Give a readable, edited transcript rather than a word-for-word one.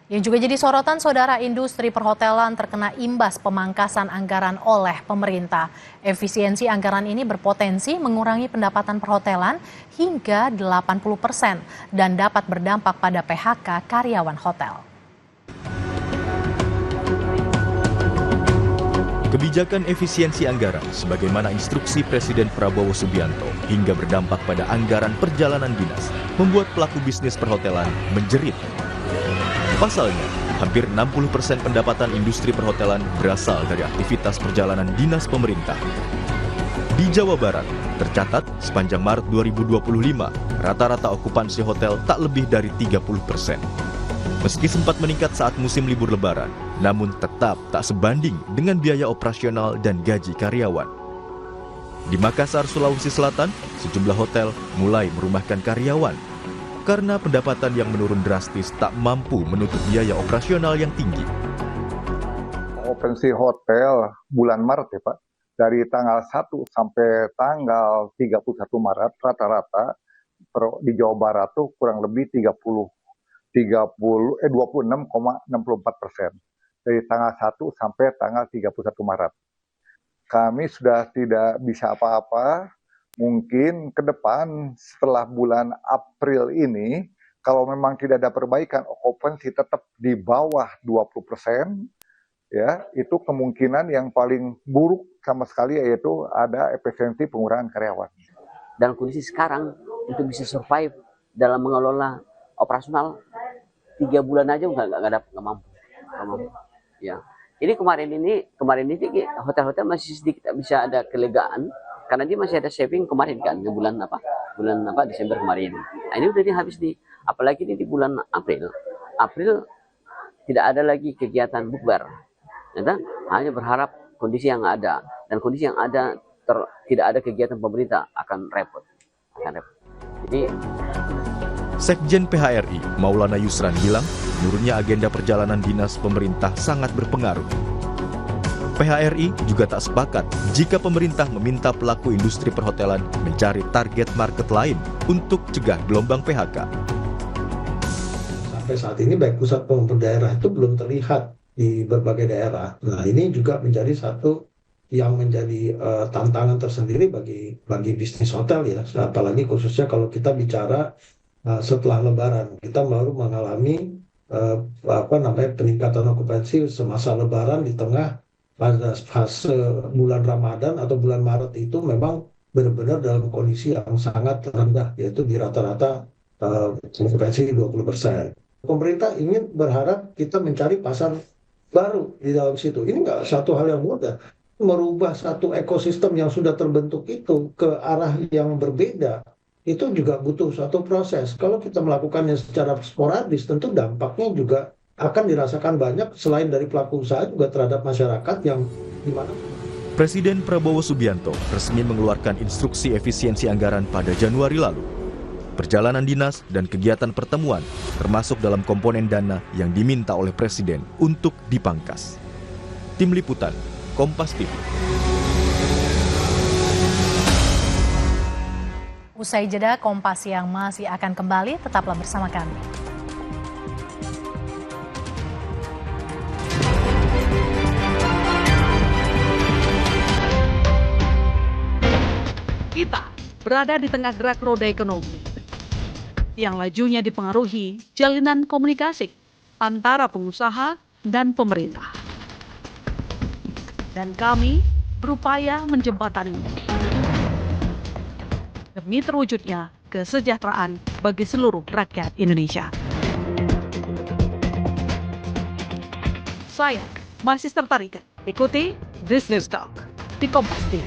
Yang juga jadi sorotan, saudara, industri perhotelan terkena imbas pemangkasan anggaran oleh pemerintah. Efisiensi anggaran ini berpotensi mengurangi pendapatan perhotelan hingga 80% dan dapat berdampak pada PHK karyawan hotel. Kebijakan efisiensi anggaran sebagaimana instruksi Presiden Prabowo Subianto hingga berdampak pada anggaran perjalanan dinas membuat pelaku bisnis perhotelan menjerit. Pasalnya, hampir 60% pendapatan industri perhotelan berasal dari aktivitas perjalanan dinas pemerintah. Di Jawa Barat, tercatat sepanjang Maret 2025, rata-rata okupansi hotel tak lebih dari 30%. Meski sempat meningkat saat musim libur Lebaran, namun tetap tak sebanding dengan biaya operasional dan gaji karyawan. Di Makassar, Sulawesi Selatan, sejumlah hotel mulai merumahkan karyawan karena pendapatan yang menurun drastis tak mampu menutup biaya operasional yang tinggi. Okupansi hotel bulan Maret ya Pak, dari tanggal 1 sampai tanggal 31 Maret rata-rata di Jawa Barat tuh kurang lebih 26,64%. Dari tanggal 1 sampai tanggal 31 Maret. Kami sudah tidak bisa apa-apa. Mungkin ke depan setelah bulan April ini, kalau memang tidak ada perbaikan, okupansi tetap di bawah 20%, ya, itu kemungkinan yang paling buruk sama sekali yaitu ada efisiensi pengurangan karyawan. Dalam kondisi sekarang, untuk bisa survive dalam mengelola operasional, 3 bulan aja nggak mampu. Ya. Ini kemarin ini hotel-hotel masih sedikit bisa ada kelegaan karena dia masih ada saving kemarin kan di bulan Desember kemarin. Nah, ini udah habis apalagi di bulan April tidak ada lagi kegiatan bukber. Hanya berharap kondisi yang ada dan kondisi yang ada tidak ada kegiatan pemerintah akan repot. Jadi Sekjen PHRI, Maulana Yusran bilang, menurunnya agenda perjalanan dinas pemerintah sangat berpengaruh. PHRI juga tak sepakat jika pemerintah meminta pelaku industri perhotelan mencari target market lain untuk cegah gelombang PHK. Sampai saat ini baik pusat maupun daerah itu belum terlihat di berbagai daerah. Nah, ini juga menjadi satu yang menjadi tantangan tersendiri bagi bisnis hotel ya, apalagi khususnya kalau kita bicara setelah Lebaran, kita baru mengalami peningkatan okupansi semasa Lebaran di tengah pada fase bulan Ramadan atau bulan Maret itu memang benar-benar dalam kondisi yang sangat rendah, yaitu di rata-rata okupansi 20%. Pemerintah ingin berharap kita mencari pasar baru di dalam situ. Ini nggak satu hal yang mudah. Merubah satu ekosistem yang sudah terbentuk itu ke arah yang berbeda, itu juga butuh suatu proses. Kalau kita melakukannya secara sporadis, tentu dampaknya juga akan dirasakan banyak selain dari pelaku usaha juga terhadap masyarakat yang di mana. Presiden Prabowo Subianto resmi mengeluarkan instruksi efisiensi anggaran pada Januari lalu. Perjalanan dinas dan kegiatan pertemuan termasuk dalam komponen dana yang diminta oleh Presiden untuk dipangkas. Tim Liputan, Kompas TV. Usai jeda, Kompas Siang masih akan kembali, tetaplah bersama kami. Kita berada di tengah gerak roda ekonomi yang lajunya dipengaruhi jalinan komunikasi antara pengusaha dan pemerintah. Dan kami berupaya menjembatani demi terwujudnya kesejahteraan bagi seluruh rakyat Indonesia. Saya masih tertarik ikuti Business Talk di Kompas TV.